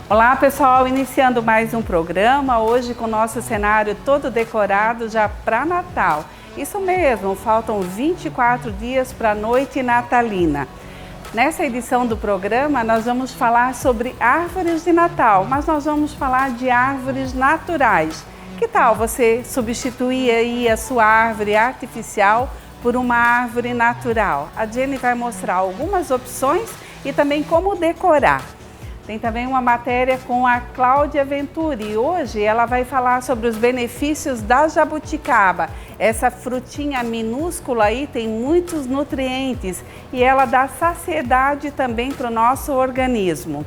Olá pessoal, iniciando mais um programa, hoje com o nosso cenário todo decorado já para Natal. Isso mesmo, faltam 24 dias para a noite natalina. Nessa edição do programa nós vamos falar sobre árvores de Natal, mas nós vamos falar de árvores naturais. Que tal você substituir aí a sua árvore artificial por uma árvore natural? A Jenny vai mostrar algumas opções e também como decorar. Tem também uma matéria com a Cláudia Venturi e hoje ela vai falar sobre os benefícios da jabuticaba. Essa frutinha minúscula aí tem muitos nutrientes e ela dá saciedade também para o nosso organismo.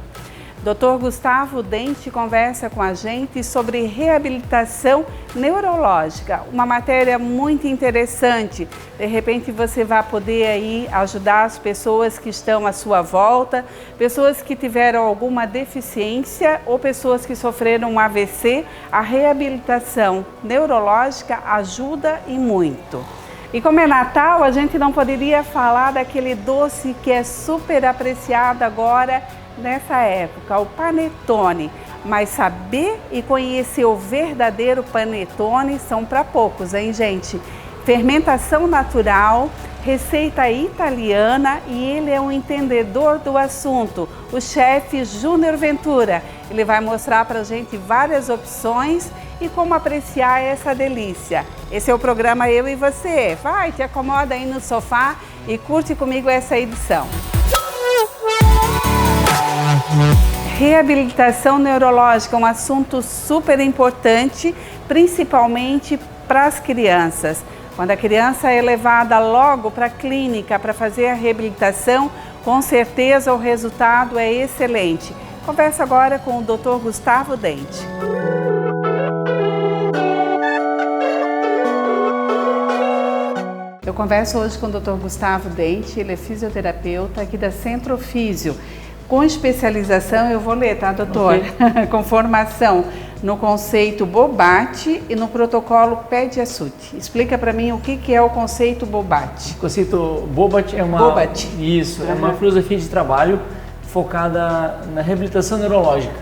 Dr. Gustavo Dente conversa com a gente sobre reabilitação neurológica, uma matéria muito interessante. De repente você vai poder aí ajudar as pessoas que estão à sua volta, pessoas que tiveram alguma deficiência ou pessoas que sofreram um AVC. A reabilitação neurológica ajuda e muito. E como é Natal, a gente não poderia falar daquele doce que é super apreciado agora nessa época, o panetone. Mas saber e conhecer o verdadeiro panetone são para poucos, hein, gente? Fermentação natural, receita italiana e ele é um entendedor do assunto, o chefe Júnior Ventura. Ele vai mostrar para a gente várias opções e como apreciar essa delícia. Esse é o programa Eu e Você. Vai, te acomoda aí no sofá e curte comigo essa edição. Reabilitação neurológica é um assunto super importante, principalmente para as crianças. Quando a criança é levada logo para a clínica para fazer a reabilitação, com certeza o resultado é excelente. Converso agora com o Dr. Gustavo Dente. Eu converso hoje com o Dr. Gustavo Dente, ele é fisioterapeuta aqui da Centro Físio. Com especialização, eu vou ler, tá, doutor? Okay. Com formação no conceito Bobat e no protocolo Pediasut. Explica para mim o que é o conceito Bobat. O conceito Bobat é uma... Bobat. Isso, é uma filosofia de trabalho focada na reabilitação neurológica.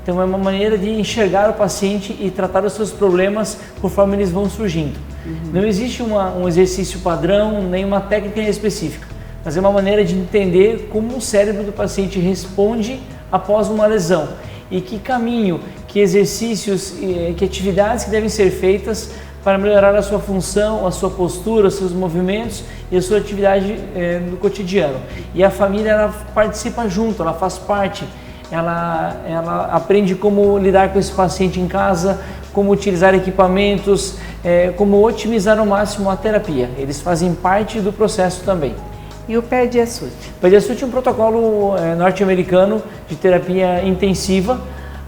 Então é uma maneira de enxergar o paciente e tratar os seus problemas conforme eles vão surgindo. Não existe um exercício padrão, nem uma técnica específica. Mas é uma maneira de entender como o cérebro do paciente responde após uma lesão e que caminho, que exercícios, que atividades que devem ser feitas para melhorar a sua função, a sua postura, os seus movimentos e a sua atividade no cotidiano. E a família ela participa junto, ela faz parte, ela aprende como lidar com esse paciente em casa, como utilizar equipamentos, como otimizar ao máximo a terapia. Eles fazem parte do processo também. E o Pediasut? O Pediasut é um protocolo norte-americano de terapia intensiva,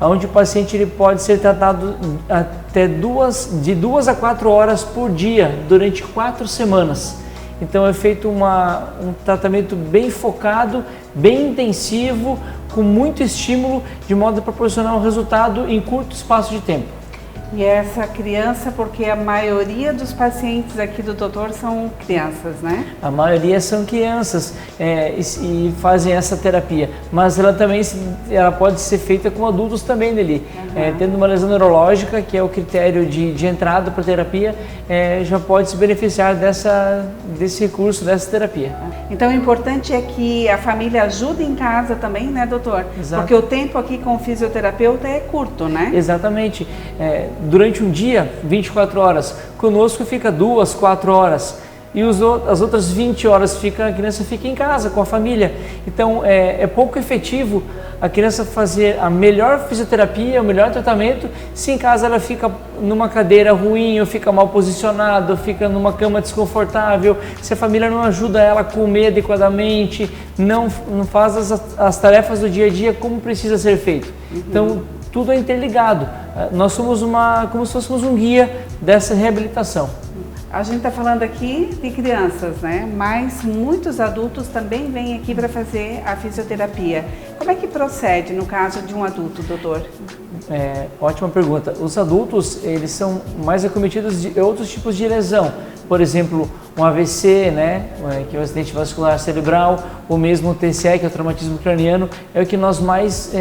onde o paciente ele pode ser tratado até de 2 a 4 horas por dia, durante 4 semanas. Então é feito um tratamento bem focado, bem intensivo, com muito estímulo, de modo a proporcionar um resultado em curto espaço de tempo. E essa criança, porque a maioria dos pacientes aqui do doutor são crianças, né? A maioria são crianças e fazem essa terapia, mas ela também pode ser feita com adultos também dali. Tendo uma lesão neurológica, que é o critério de entrada para a terapia, já pode se beneficiar desse recurso, dessa terapia. Então o importante é que a família ajude em casa também, né, doutor? Exato. Porque o tempo aqui com o fisioterapeuta é curto, né? Exatamente. Durante um dia, 24 horas, conosco fica 2, 4 horas e as outras 20 horas a criança fica em casa com a família. Então é pouco efetivo a criança fazer a melhor fisioterapia, o melhor tratamento, se em casa ela fica numa cadeira ruim, ou fica mal posicionada, ou fica numa cama desconfortável, se a família não ajuda ela a comer adequadamente, não faz as tarefas do dia a dia como precisa ser feito. Então tudo é interligado. Nós somos como se fôssemos um guia dessa reabilitação. A gente está falando aqui de crianças, né? Mas muitos adultos também vêm aqui para fazer a fisioterapia. Como é que procede no caso de um adulto, doutor? Ótima pergunta. Os adultos, eles são mais acometidos de outros tipos de lesão. Por exemplo, um AVC, né? Que é o acidente vascular cerebral, ou mesmo o TCE, que é o traumatismo craniano, é o que nós mais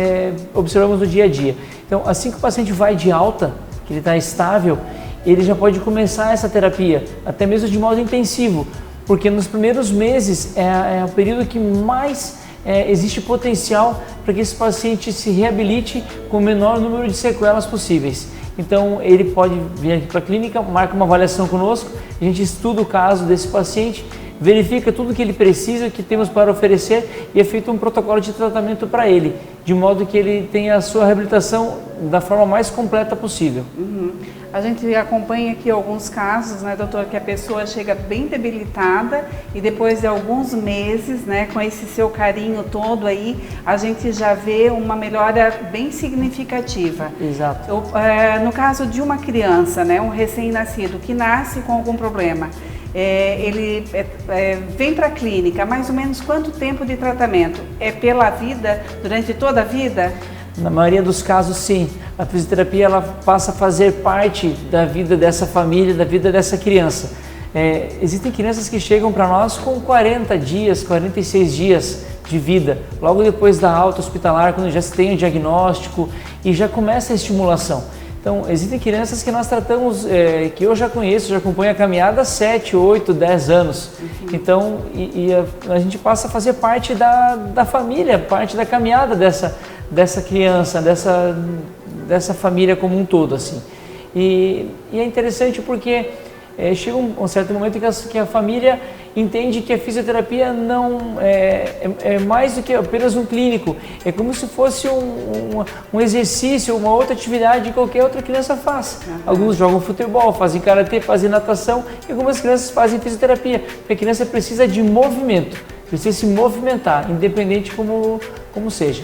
observamos no dia a dia. Então, assim que o paciente vai de alta, que ele está estável, ele já pode começar essa terapia, até mesmo de modo intensivo, porque nos primeiros meses é o período que mais existe potencial para que esse paciente se reabilite com o menor número de sequelas possíveis. Então ele pode vir aqui para a clínica, marca uma avaliação conosco, a gente estuda o caso desse paciente, verifica tudo o que ele precisa, que temos para oferecer e é feito um protocolo de tratamento para ele, de modo que ele tenha a sua reabilitação da forma mais completa possível. A gente acompanha aqui alguns casos, né, doutor, que a pessoa chega bem debilitada e depois de alguns meses, né, com esse seu carinho todo aí, a gente já vê uma melhora bem significativa. Exato. No caso de uma criança, né, um recém-nascido que nasce com algum problema, ele vem para a clínica, mais ou menos quanto tempo de tratamento? É pela vida, durante toda a vida? Na maioria dos casos, sim. A fisioterapia ela passa a fazer parte da vida dessa família, da vida dessa criança. Existem crianças que chegam para nós com 40 dias, 46 dias de vida, logo depois da alta hospitalar, quando já se tem o diagnóstico e já começa a estimulação. Então, existem crianças que nós tratamos, que eu já conheço, já acompanho a caminhada há 7, 8, 10 anos. Então, a gente passa a fazer parte da família, parte da caminhada dessa criança, dessa família como um todo, assim. E é interessante porque chega um certo momento em que a família entende que a fisioterapia não é mais do que apenas um clínico, é como se fosse um exercício, uma outra atividade que qualquer outra criança faz. Alguns jogam futebol, fazem karatê, fazem natação e algumas crianças fazem fisioterapia, porque a criança precisa de movimento, precisa se movimentar, independente como seja.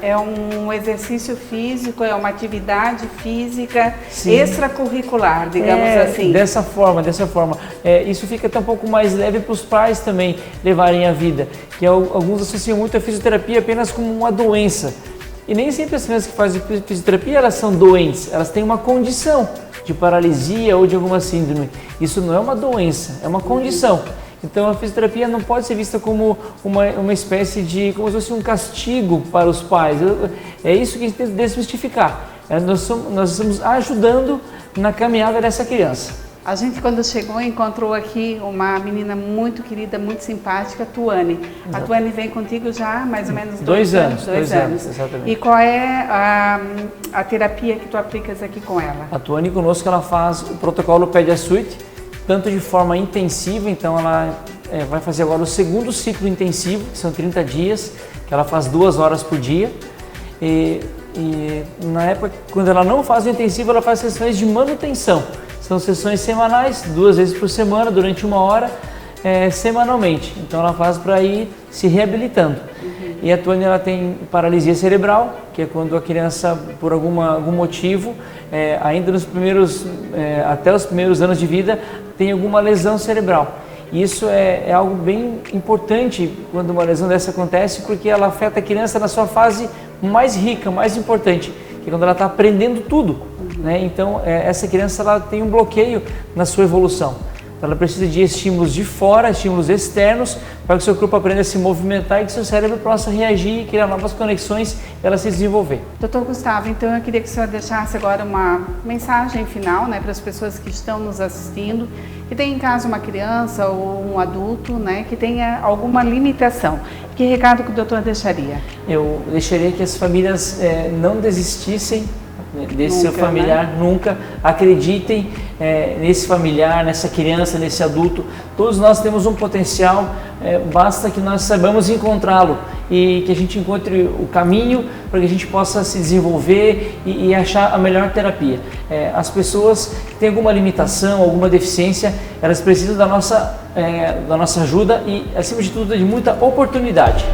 É um exercício físico, é uma atividade física, sim, extracurricular, digamos assim. Dessa forma. Isso fica até um pouco mais leve para os pais também levarem a vida, que alguns associam muito a fisioterapia apenas como uma doença. E nem sempre as crianças que fazem fisioterapia, elas são doentes, elas têm uma condição de paralisia ou de alguma síndrome. Isso não é uma doença, é uma condição. Então a fisioterapia não pode ser vista como uma espécie de, como se fosse um castigo para os pais. É isso que a gente tem que desmistificar. Nós estamos ajudando na caminhada dessa criança. A gente, quando chegou, encontrou aqui uma menina muito querida, muito simpática, Tuane. Exato. A Tuane vem contigo já há mais ou menos 2 anos. 2 anos, exatamente. E qual é a terapia que tu aplicas aqui com ela? A Tuane conosco, ela faz o protocolo PediaSuite, tanto de forma intensiva, então ela vai fazer agora o segundo ciclo intensivo, que são 30 dias, que ela faz 2 horas por dia. E na época, quando ela não faz o intensivo, ela faz sessões de manutenção. São sessões semanais, 2 vezes por semana, durante 1 hora, semanalmente. Então ela faz para ir se reabilitando. E a Tuane, ela tem paralisia cerebral, que é quando a criança, por algum motivo, ainda até os primeiros anos de vida, tem alguma lesão cerebral. E isso é algo bem importante quando uma lesão dessa acontece, porque ela afeta a criança na sua fase mais rica, mais importante, que é quando ela está aprendendo tudo. Né? Então, essa criança ela tem um bloqueio na sua evolução. Então, ela precisa de estímulos de fora, estímulos externos, para que o seu corpo aprenda a se movimentar e que seu cérebro possa reagir e criar novas conexões e ela se desenvolver. Doutor Gustavo, então eu queria que o senhor deixasse agora uma mensagem final, né, para as pessoas que estão nos assistindo, que tem em casa uma criança ou um adulto, né, que tenha alguma limitação. Que recado que o doutor deixaria? Eu deixaria que as famílias não desistissem desse seu familiar, nunca acreditem nesse familiar, nessa criança, nesse adulto. Todos nós temos um potencial, basta que nós saibamos encontrá-lo e que a gente encontre o caminho para que a gente possa se desenvolver e achar a melhor terapia. As pessoas que têm alguma limitação, alguma deficiência, elas precisam da nossa ajuda e, acima de tudo, de muita oportunidade.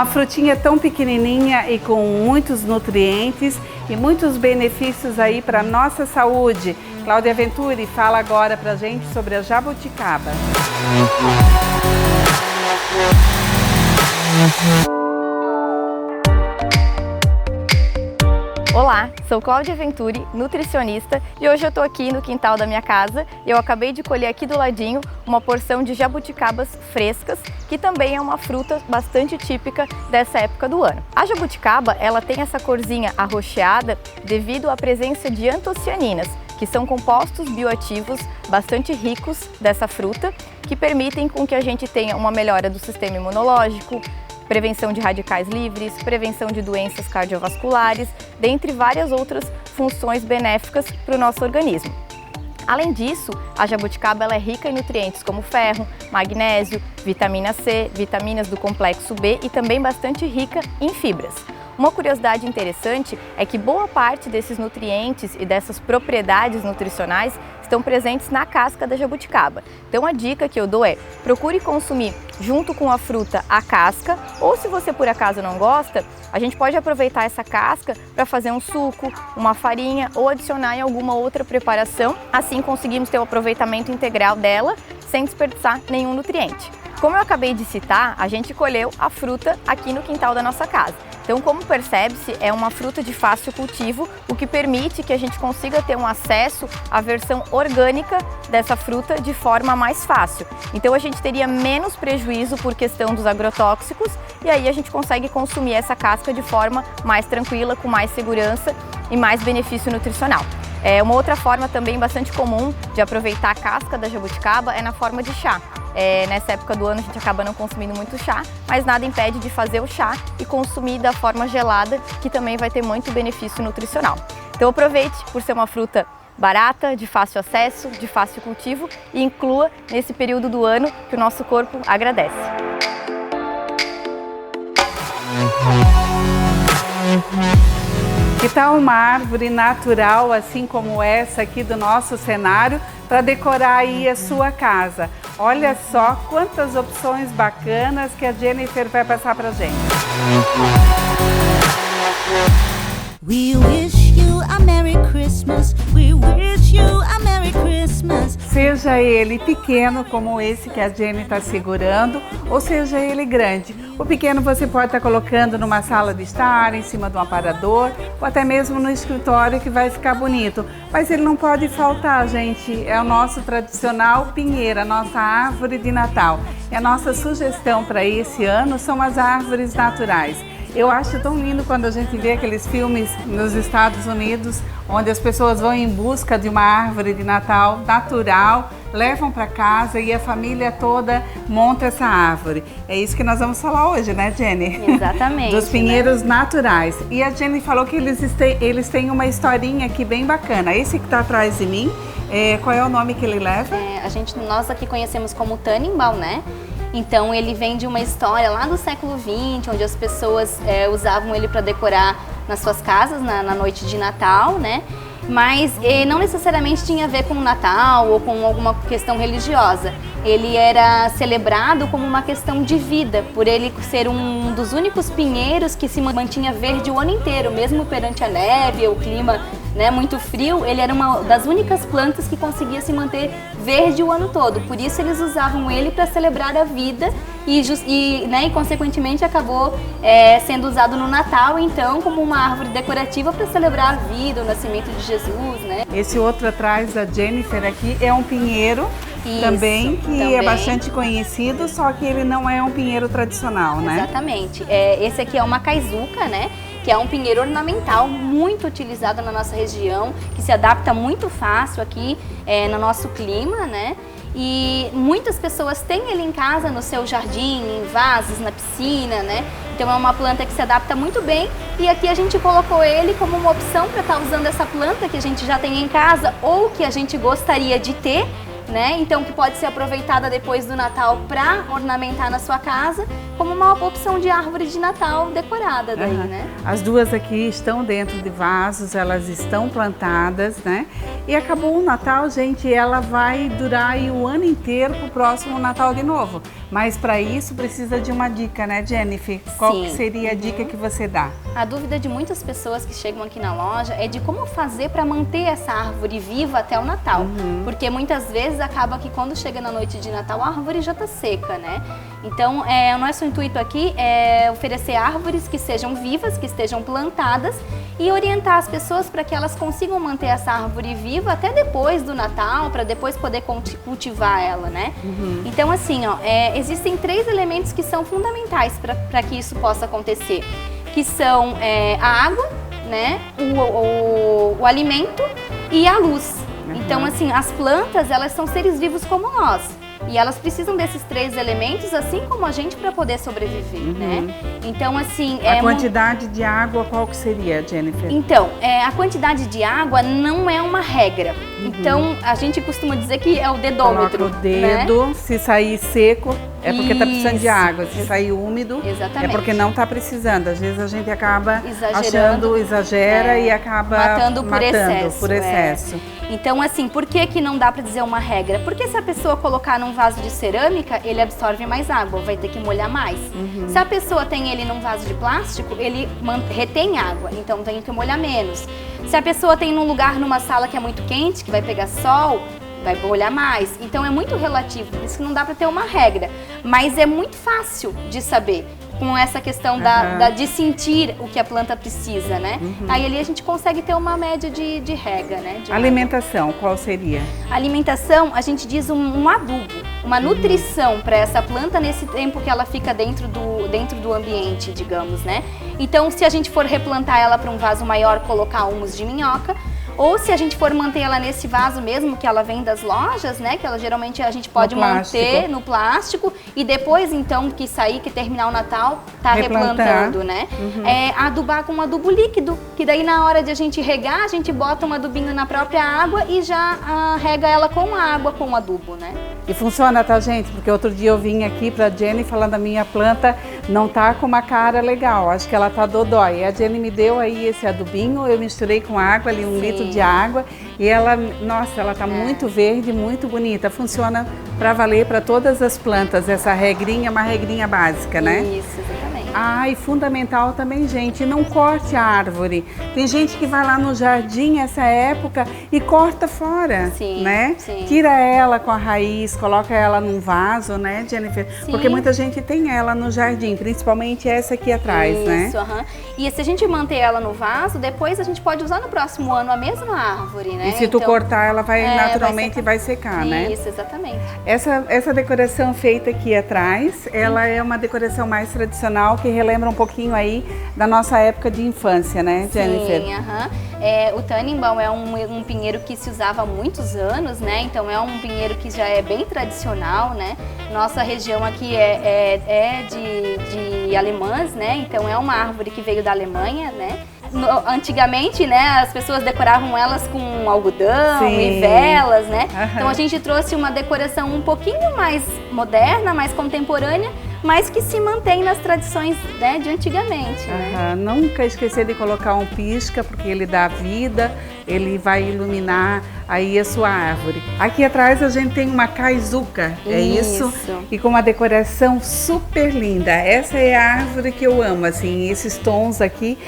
Uma frutinha tão pequenininha e com muitos nutrientes e muitos benefícios aí para a nossa saúde. Cláudia Venturi fala agora pra gente sobre a jabuticaba. Olá, sou Cláudia Venturi, nutricionista, e hoje eu estou aqui no quintal da minha casa e eu acabei de colher aqui do ladinho uma porção de jabuticabas frescas, que também é uma fruta bastante típica dessa época do ano. A jabuticaba, ela tem essa corzinha arroxeada devido à presença de antocianinas, que são compostos bioativos bastante ricos dessa fruta, que permitem com que a gente tenha uma melhora do sistema imunológico, prevenção de radicais livres, prevenção de doenças cardiovasculares, dentre várias outras funções benéficas para o nosso organismo. Além disso, a jabuticaba ela é rica em nutrientes como ferro, magnésio, vitamina C, vitaminas do complexo B e também bastante rica em fibras. Uma curiosidade interessante é que boa parte desses nutrientes e dessas propriedades nutricionais estão presentes na casca da jabuticaba. Então a dica que eu dou é: procure consumir junto com a fruta a casca, ou se você por acaso não gosta, a gente pode aproveitar essa casca para fazer um suco, uma farinha ou adicionar em alguma outra preparação. Assim conseguimos ter o aproveitamento integral dela sem desperdiçar nenhum nutriente. Como eu acabei de citar, a gente colheu a fruta aqui no quintal da nossa casa. Então, como percebe-se, é uma fruta de fácil cultivo, o que permite que a gente consiga ter um acesso à versão orgânica dessa fruta de forma mais fácil. Então, a gente teria menos prejuízo por questão dos agrotóxicos e aí a gente consegue consumir essa casca de forma mais tranquila, com mais segurança e mais benefício nutricional. Uma outra forma também bastante comum de aproveitar a casca da jabuticaba é na forma de chá. Nessa época do ano a gente acaba não consumindo muito chá, mas nada impede de fazer o chá e consumir da forma gelada, que também vai ter muito benefício nutricional. Então aproveite por ser uma fruta barata, de fácil acesso, de fácil cultivo e inclua nesse período do ano que o nosso corpo agradece. Que tal uma árvore natural, assim como essa aqui do nosso cenário, para decorar aí a sua casa? Olha só quantas opções bacanas que a Jennifer vai passar para a gente. We wish you a Merry Christmas. We wish you a Merry Christmas. Seja ele pequeno, como esse que a Jenny está segurando, ou seja ele grande. O pequeno você pode estar colocando numa sala de estar, em cima de um aparador, ou até mesmo no escritório, que vai ficar bonito. Mas ele não pode faltar, gente. É o nosso tradicional pinheiro, a nossa árvore de Natal. E a nossa sugestão para esse ano são as árvores naturais. Eu acho tão lindo quando a gente vê aqueles filmes nos Estados Unidos, onde as pessoas vão em busca de uma árvore de Natal natural, levam para casa e a família toda monta essa árvore. É isso que nós vamos falar hoje, né, Jenny? Exatamente. Dos pinheiros naturais. E a Jenny falou que eles têm uma historinha aqui bem bacana. Esse que está atrás de mim, qual é o nome que ele leva? Nós aqui conhecemos como Tannenbaum, né? Então ele vem de uma história lá do século XX, onde as pessoas usavam ele para decorar nas suas casas na noite de Natal, né? Mas não necessariamente tinha a ver com o Natal ou com alguma questão religiosa. Ele era celebrado como uma questão de vida, por ele ser um dos únicos pinheiros que se mantinha verde o ano inteiro, mesmo perante a neve ou o clima, né, muito frio. Ele era uma das únicas plantas que conseguia se manter verde o ano todo. Por isso eles usavam ele para celebrar a vida e consequentemente acabou sendo usado no Natal, então, como uma árvore decorativa para celebrar a vida, o nascimento de Jesus, né? Esse outro atrás da Jennifer aqui é um pinheiro. Isso, também, que é bastante conhecido, só que ele não é um pinheiro tradicional, né? Exatamente. Esse aqui é uma caizuca, né? Que é um pinheiro ornamental muito utilizado na nossa região, que se adapta muito fácil aqui no nosso clima, né? E muitas pessoas têm ele em casa, no seu jardim, em vasos, na piscina, né? Então é uma planta que se adapta muito bem e aqui a gente colocou ele como uma opção para estar usando essa planta que a gente já tem em casa ou que a gente gostaria de ter, né? Então que pode ser aproveitada depois do Natal para ornamentar na sua casa como uma opção de árvore de Natal decorada daí, né? As duas aqui estão dentro de vasos, elas estão plantadas, né? E acabou o Natal, gente, ela vai durar aí o ano inteiro pro próximo Natal de novo. Mas para isso precisa de uma dica, né, Jennifer? Qual que seria a dica que você dá? A dúvida de muitas pessoas que chegam aqui na loja é de como fazer para manter essa árvore viva até o Natal. Porque muitas vezes acaba que quando chega na noite de Natal a árvore já está seca, né? Então, o nosso intuito aqui é oferecer árvores que sejam vivas, que estejam plantadas e orientar as pessoas para que elas consigam manter essa árvore viva até depois do Natal, para depois poder cultivar ela, né? Então, assim, ó, existem 3 elementos que são fundamentais para que isso possa acontecer, que são a água, né, o alimento e a luz. Então, assim, as plantas, elas são seres vivos como nós. E elas precisam desses 3 elementos, assim como a gente, para poder sobreviver, né? Então, assim... A quantidade de água, qual que seria, Jennifer? Então, a quantidade de água não é uma regra. Então, a gente costuma dizer que é o dedômetro. Coloca o dedo, né? Se sair seco, é porque está precisando de água. Se sair úmido, exatamente, é porque não está precisando. Às vezes a gente acaba exagera e acaba matando por excesso. Então, assim, por que não dá para dizer uma regra? Porque se a pessoa colocar num vaso de cerâmica, ele absorve mais água, vai ter que molhar mais. Se a pessoa tem ele num vaso de plástico, ele retém água, então tem que molhar menos. Se a pessoa tem num lugar, numa sala que é muito quente, que vai pegar sol, vai molhar mais. Então é muito relativo, por isso que não dá para ter uma regra. Mas é muito fácil de saber, com essa questão de sentir o que a planta precisa, né? Aí ali a gente consegue ter uma média de rega, né? Alimentação, qual seria? Alimentação, a gente diz um adubo, uma nutrição para essa planta nesse tempo que ela fica dentro do ambiente, digamos, né? Então, se a gente for replantar ela para um vaso maior, colocar humus de minhoca, ou se a gente for manter ela nesse vaso mesmo, que ela vem das lojas, né? Que ela geralmente a gente pode manter no plástico e depois, então, que sair, que terminar o Natal, tá replantando, né? Adubar com um adubo líquido, que daí na hora de a gente regar, a gente bota um adubinho na própria água e já rega ela com a água, com o adubo, né? E funciona, tá, gente? Porque outro dia eu vim aqui pra Jenny falando da minha planta não tá com uma cara legal, acho que ela tá dodói. E a Jenny me deu aí esse adubinho, eu misturei com água ali, 1 litro de água, e ela, nossa, ela tá muito verde, muito bonita. Funciona para valer para todas as plantas, essa regrinha, uma regrinha básica, né? Isso, exatamente. E fundamental também, gente, não corte a árvore. Tem gente que vai lá no jardim essa época e corta fora, né? Tira ela com a raiz, coloca ela num vaso, né, Jennifer? Porque muita gente tem ela no jardim, principalmente essa aqui atrás, né? Isso, E se a gente manter ela no vaso, depois a gente pode usar no próximo ano a mesma árvore, né? E se tu cortar, ela vai naturalmente vai secar, né? Isso, exatamente. Essa decoração feita aqui atrás, ela é uma decoração mais tradicional, que relembra um pouquinho aí da nossa época de infância, né, Jennifer? Sim, o Tannenbaum é um pinheiro que se usava há muitos anos, né? Então é um pinheiro que já é bem tradicional, né? Nossa região aqui é de alemãs, né? Então é uma árvore que veio da Alemanha, né? Antigamente, né, as pessoas decoravam elas com algodão e velas, né? Então a gente trouxe uma decoração um pouquinho mais moderna, mais contemporânea, mas que se mantém nas tradições, né, de antigamente. Né? Nunca esquecer de colocar um pisca, porque ele dá vida, ele vai iluminar aí a sua árvore. Aqui atrás a gente tem uma caizuca, é isso? E com uma decoração super linda. Essa é a árvore que eu amo, assim, esses tons aqui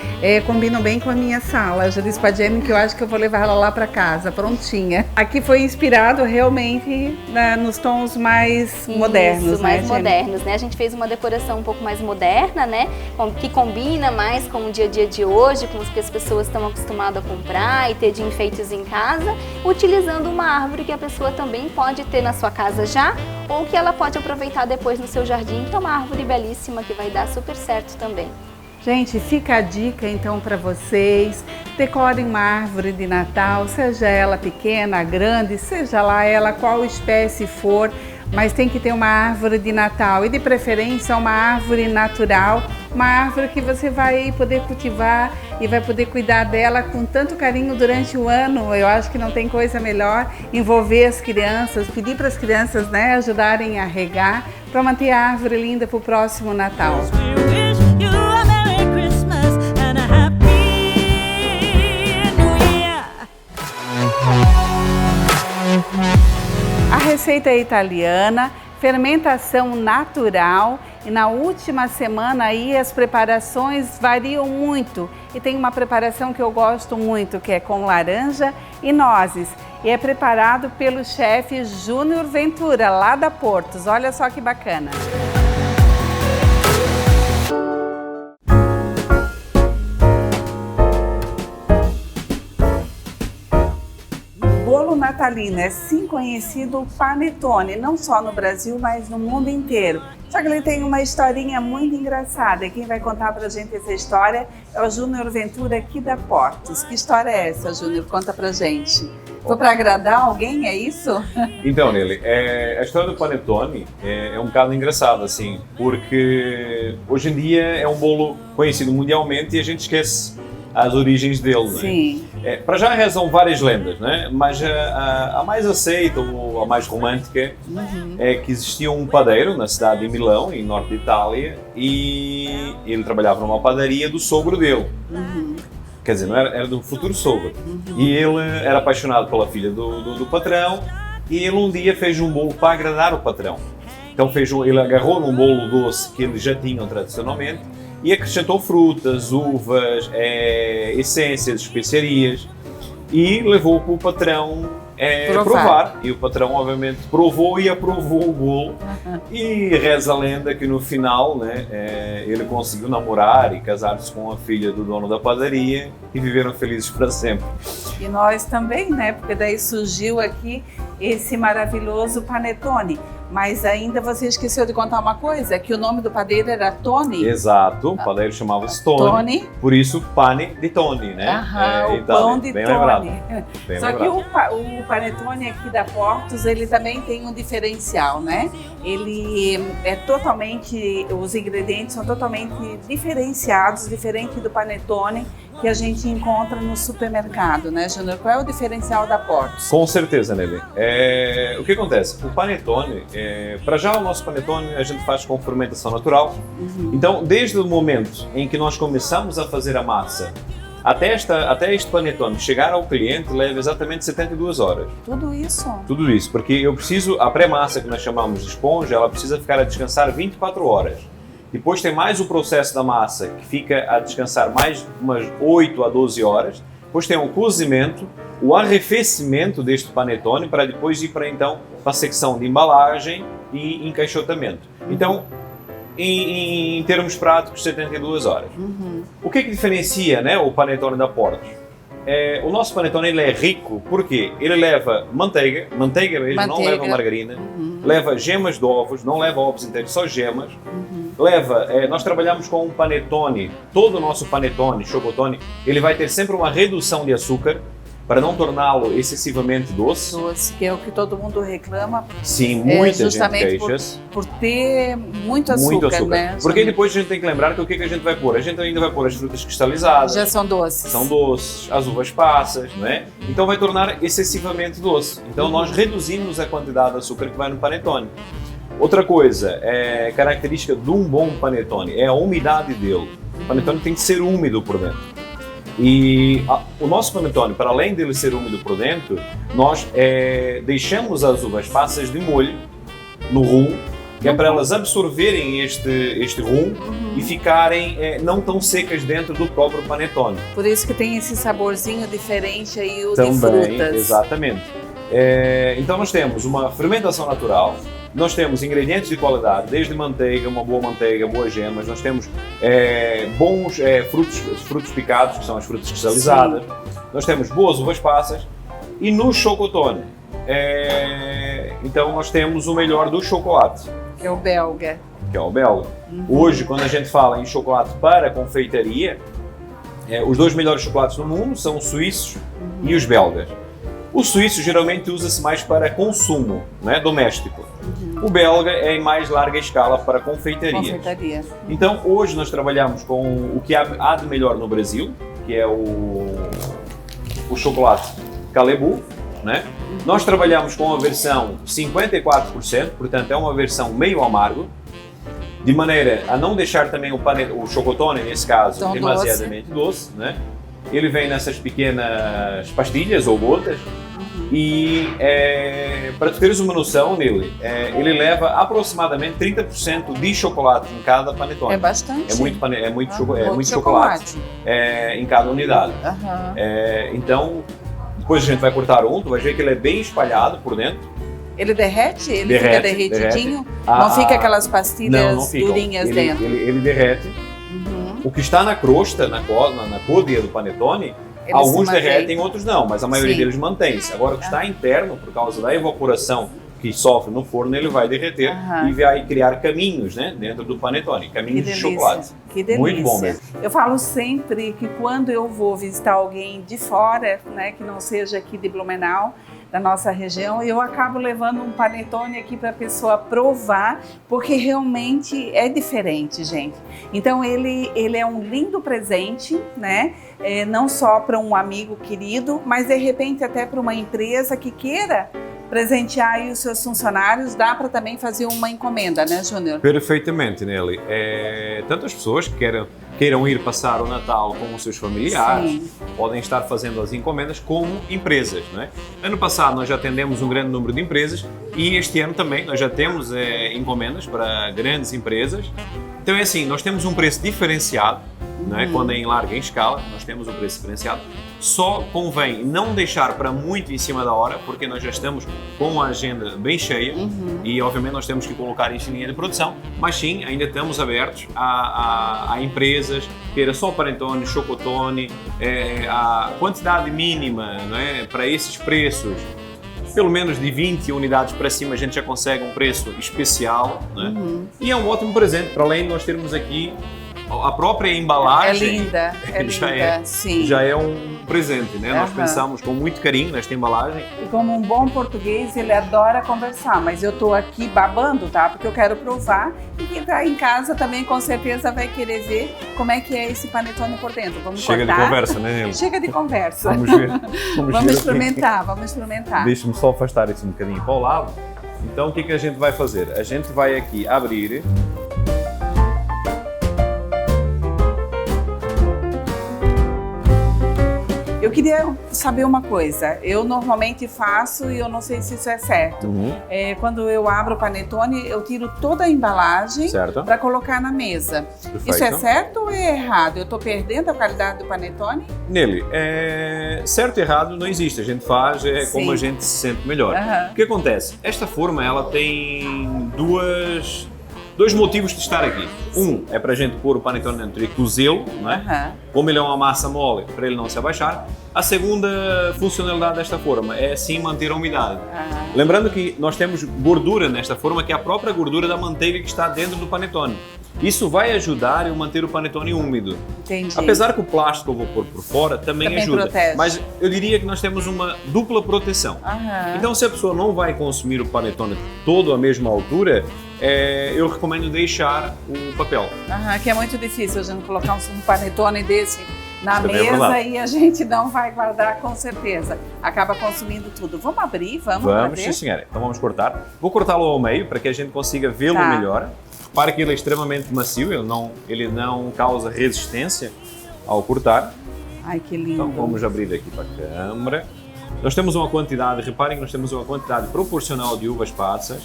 combinam bem com a minha sala. Eu já disse pra Jenny que eu acho que eu vou levar ela lá pra casa, prontinha. Aqui foi inspirado realmente nos tons mais modernos, né, mais modernos, né? A gente fez uma decoração um pouco mais moderna, né? Que combina mais com o dia a dia de hoje, com o que as pessoas estão acostumadas a comprar e ter de enfeites em casa, utilizando uma árvore que a pessoa também pode ter na sua casa já, ou que ela pode aproveitar depois no seu jardim, que é uma árvore belíssima que vai dar super certo também. Gente, fica a dica então para vocês, decorem uma árvore de Natal, seja ela pequena, grande, seja lá ela qual espécie for, mas tem que ter uma árvore de Natal e de preferência uma árvore natural, uma árvore que você vai poder cultivar e vai poder cuidar dela com tanto carinho durante o ano. Eu acho que não tem coisa melhor envolver as crianças, pedir para as crianças, né, ajudarem a regar para manter a árvore linda para o próximo Natal. Christmas and a happy New Year. receita italiana, fermentação natural, e na última semana aí as preparações variam muito. E tem uma preparação que eu gosto muito, que é com laranja e nozes. E é preparado pelo chefe Júnior Ventura, lá da Portos. Olha só que bacana. Bolo natalino é sim conhecido o panetone, não só no Brasil, mas no mundo inteiro. Só que ele tem uma historinha muito engraçada e quem vai contar pra gente essa história é o Júnior Ventura aqui da Portos. Que história é essa, Júnior? Conta pra gente. Foi para agradar alguém, é isso? Então, Nelly, a história do panetone é um bocado engraçada, assim, porque hoje em dia é um bolo conhecido mundialmente e a gente esquece as origens dele. Sim. Né? Para já rezam várias lendas, né? Mas a mais aceita ou a mais romântica é que existia um padeiro na cidade de Milão, em norte de Itália, e ele trabalhava numa padaria do sogro dele. Quer dizer, não era do futuro sogro. E ele era apaixonado pela filha do patrão e ele um dia fez um bolo para agradar o patrão. Então ele agarrou num bolo doce que eles já tinham tradicionalmente e acrescentou frutas, uvas, essências, especiarias e levou para o patrão provar. E o patrão, obviamente, provou e aprovou o bolo. E reza a lenda que no final, né, ele conseguiu namorar e casar-se com a filha do dono da padaria e viveram felizes para sempre. E nós também, né? Porque daí surgiu aqui esse maravilhoso panetone. Mas ainda você esqueceu de contar uma coisa, que o nome do padeiro era Tony. Exato, o padeiro chamava-se Tony, por isso pane de Tony, né? O pão de bem Tony. Lembrado. Só lembrado. Que o panetone aqui da Portos, ele também tem um diferencial, né? Ele é totalmente, os ingredientes são totalmente diferenciados, diferente do panetone que a gente encontra no supermercado, né, Júnior? Qual é o diferencial da Portos? Com certeza, Nelly. O que acontece? O panetone, para já o nosso panetone a gente faz com fermentação natural. Então, desde o momento em que nós começamos a fazer a massa, até este panetone chegar ao cliente, leva exatamente 72 horas. Tudo isso? Tudo isso, porque a pré-massa que nós chamamos de esponja, ela precisa ficar a descansar 24 horas. Depois tem mais o processo da massa, que fica a descansar mais umas 8 a 12 horas. Depois tem o cozimento, o arrefecimento deste panetone, para depois ir para a secção de embalagem e encaixotamento. Então, em termos práticos, 72 horas. O que diferencia, né, o panetone da Portos? O nosso panetone ele é rico porque ele leva manteiga mesmo, não leva margarina, leva gemas de ovos, não leva ovos inteiros, só gemas. Nós trabalhamos com um panetone, todo o nosso panetone, chocotone, ele vai ter sempre uma redução de açúcar para não torná-lo excessivamente doce. Doce, que é o que todo mundo reclama. Sim, muita gente queixa. Por ter muito açúcar, né? Porque depois a gente tem que lembrar que o que a gente vai pôr? A gente ainda vai pôr as frutas cristalizadas. Já são doces. São doces, as uvas passas, não é? Então vai tornar excessivamente doce. Então nós reduzimos a quantidade de açúcar que vai no panetone. Outra coisa, característica de um bom panetone é a umidade dele. O panetone tem que ser úmido por dentro. E o nosso panetone, para além dele ser úmido por dentro, nós deixamos as uvas passas de molho no rum, que é para elas absorverem este rum e ficarem não tão secas dentro do próprio panetone. Por isso que tem esse saborzinho diferente aí, o também, de frutas. Exatamente. Então nós temos uma fermentação natural, nós temos ingredientes de qualidade, desde manteiga, uma boa manteiga, boas gemas, nós temos bons frutos picados, que são as frutas cristalizadas, nós temos boas uvas passas e no chocotone, então nós temos o melhor do chocolate. Que é o belga. Hoje, quando a gente fala em chocolate para confeitaria, os dois melhores chocolates do mundo são os suíços e os belgas. O suíço geralmente usa-se mais para consumo, né, doméstico. O belga é em mais larga escala para confeitaria. Então hoje nós trabalhamos com o que há de melhor no Brasil, que é o chocolate Calebu, né? Nós trabalhamos com a versão 54%, portanto é uma versão meio amargo, de maneira a não deixar também o chocotone, nesse caso, demasiadamente doce, né? Ele vem nessas pequenas pastilhas ou gotas. E para tu teres uma noção nele, ele leva aproximadamente 30% de chocolate em cada panetone. É bastante. É muito chocolate em cada unidade. Então, depois a gente vai cortar tu vai ver que ele é bem espalhado por dentro. Ele derrete? Ele fica derretidinho? Não fica aquelas pastilhas não fica. durinhas dentro? Ele derrete. O que está na crosta, na côdea do panetone, alguns derretem, outros não, mas a maioria deles mantém-se. Agora, o que está interno, por causa da evaporação que sofre no forno, ele vai derreter e vai criar caminhos, né, dentro do panetone, caminhos de chocolate. Que delícia. Muito bom mesmo. Eu falo sempre que quando eu vou visitar alguém de fora, né, que não seja aqui de Blumenau, da nossa região, eu acabo levando um panetone aqui para a pessoa provar, porque realmente é diferente, gente. Então ele é um lindo presente, né? Não só para um amigo querido, mas de repente até para uma empresa que queira presentear aí os seus funcionários, dá para também fazer uma encomenda, né, Júnior? Perfeitamente, Nelly. Tanto as pessoas que queiram ir passar o Natal com os seus familiares, podem estar fazendo as encomendas, como empresas, não é? Ano passado nós já atendemos um grande número de empresas e este ano também nós já temos encomendas para grandes empresas. Então é assim, nós temos um preço diferenciado, não é? Quando é em larga escala, nós temos um preço diferenciado. Só convém não deixar para muito em cima da hora, porque nós já estamos com a agenda bem cheia e obviamente nós temos que colocar isto em linha de produção, mas sim, ainda estamos abertos a empresas, queira só panetone, chocotone, a quantidade mínima, não é? Para esses preços, pelo menos de 20 unidades para cima a gente já consegue um preço especial, não é? E é um ótimo presente, para além de nós termos aqui a própria embalagem. Já é um presente, né? Nós pensamos com muito carinho nesta embalagem. E como um bom português, ele adora conversar, mas eu tô aqui babando, tá? Porque eu quero provar e quem tá em casa também com certeza vai querer ver como é que é esse panetone por dentro. Vamos Chega cortar. De conversa, né, Nelly? Chega de conversa. Vamos ver. Vamos experimentar. Deixa-me só afastar isso um bocadinho para o lado. Então o que é que a gente vai fazer? A gente vai aqui abrir. Eu queria saber uma coisa. Eu normalmente faço e eu não sei se isso é certo. Quando eu abro o panetone, eu tiro toda a embalagem para colocar na mesa. Perfeito. Isso é certo ou é errado? Eu estou perdendo a qualidade do panetone? Nele, certo e errado não existe. A gente faz como a gente se sente melhor. O que acontece? Esta forma ela tem dois motivos de estar aqui. Um é para a gente pôr o panetone dentro e cozê-lo, não é? Como ele é uma massa mole, para ele não se abaixar. A segunda funcionalidade desta forma é assim manter a umidade. Lembrando que nós temos gordura nesta forma, que é a própria gordura da manteiga que está dentro do panetone. Isso vai ajudar a manter o panetone úmido. Entendi. Apesar que o plástico eu vou pôr por fora também ajuda. Protege. Mas eu diria que nós temos uma dupla proteção. Então se a pessoa não vai consumir o panetone todo à mesma altura, eu recomendo deixar o papel. Que é muito difícil a gente colocar um panetone desse na mesa e a gente não vai guardar com certeza. Acaba consumindo tudo. Vamos abrir? Vamos, sim senhora. Então vamos cortar. Vou cortá-lo ao meio para que a gente consiga vê-lo melhor. Repare que ele é extremamente macio, ele não causa resistência ao cortar. Ai, que lindo. Então vamos abrir aqui para a câmara. Nós temos uma quantidade, reparem que nós temos uma quantidade proporcional de uvas passas.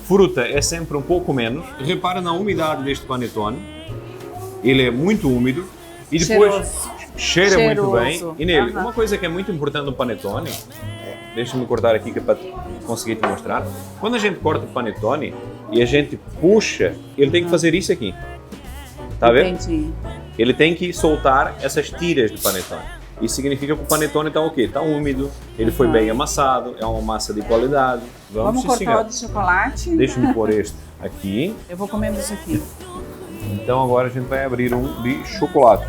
Fruta é sempre um pouco menos. Repara na umidade deste panetone. Ele é muito úmido. E depois cheira muito bem. E nele, uma coisa que é muito importante no panetone, deixa-me cortar aqui que é para conseguir te mostrar. Quando a gente corta o panetone e a gente puxa, ele tem que fazer isso aqui. Tá vendo? Entendi. Ele tem que soltar essas tiras de panetone. Isso significa que o panetone está o quê? Está úmido, ele foi bem amassado, é uma massa de qualidade. Vamos cortar o de chocolate? Deixa-me pôr este aqui. Eu vou comendo isso aqui. Então agora a gente vai abrir um de chocolate.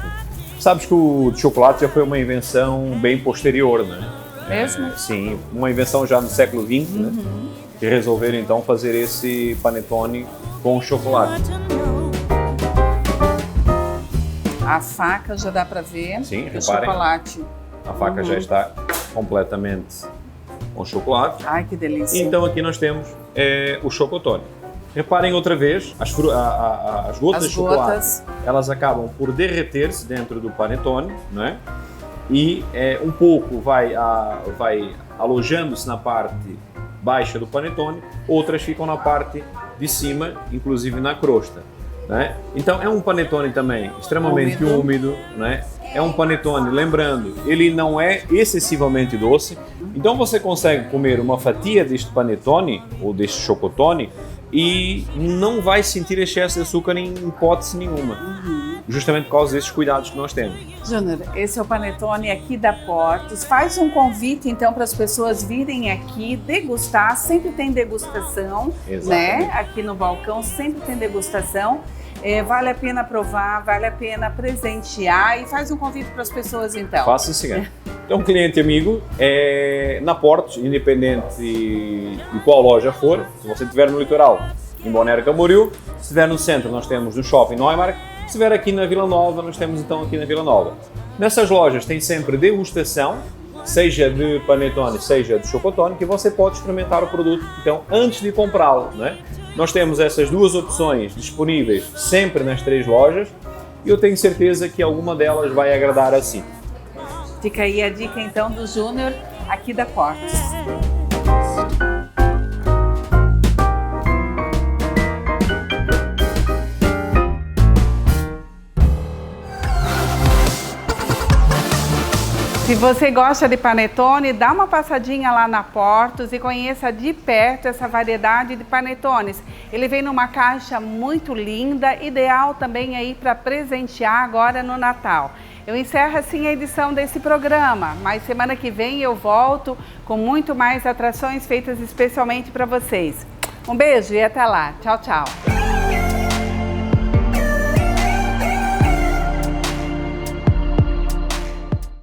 Sabes que o de chocolate já foi uma invenção bem posterior, né? Mesmo? Sim, uma invenção já no século XX, né? Que resolveram então fazer esse panetone com chocolate. A faca já dá para ver. Sim, o reparem. Chocolate. A faca já está completamente com chocolate. Ai, que delícia. Então aqui nós temos o chocotone. Reparem outra vez, as gotas de chocolate, elas acabam por derreter-se dentro do panetone, não é? e um pouco vai alojando-se na parte baixa do panetone, outras ficam na parte de cima, inclusive na crosta, né? Então é um panetone também extremamente úmido, né? É um panetone, lembrando, ele não é excessivamente doce, então você consegue comer uma fatia deste panetone ou deste chocotone e não vai sentir excesso de açúcar em hipótese nenhuma, justamente por causa desses cuidados que nós temos. Júnior, esse é o panetone aqui da Portos. Faz um convite então para as pessoas virem aqui degustar, sempre tem degustação, né? Aqui no balcão sempre tem degustação. Vale a pena provar, vale a pena presentear e faz um convite para as pessoas então. Faça o seguinte, então um cliente amigo na Portos, independente de qual loja for, se você estiver no litoral, em Balneário Camboriú, se estiver no centro nós temos no Shopping Neumarkt, se estiver aqui na Vila Nova nós temos então aqui na Vila Nova. Nessas lojas tem sempre degustação, seja de panetone, seja de chocotone, que você pode experimentar o produto então antes de comprá-lo, né? Nós temos essas duas opções disponíveis sempre nas 3 lojas e eu tenho certeza que alguma delas vai agradar a si. Fica aí a dica então do Júnior aqui da Portos. Se você gosta de panetone, dá uma passadinha lá na Portos e conheça de perto essa variedade de panetones. Ele vem numa caixa muito linda, ideal também aí para presentear agora no Natal. Eu encerro assim a edição desse programa, mas semana que vem eu volto com muito mais atrações feitas especialmente para vocês. Um beijo e até lá. Tchau, tchau.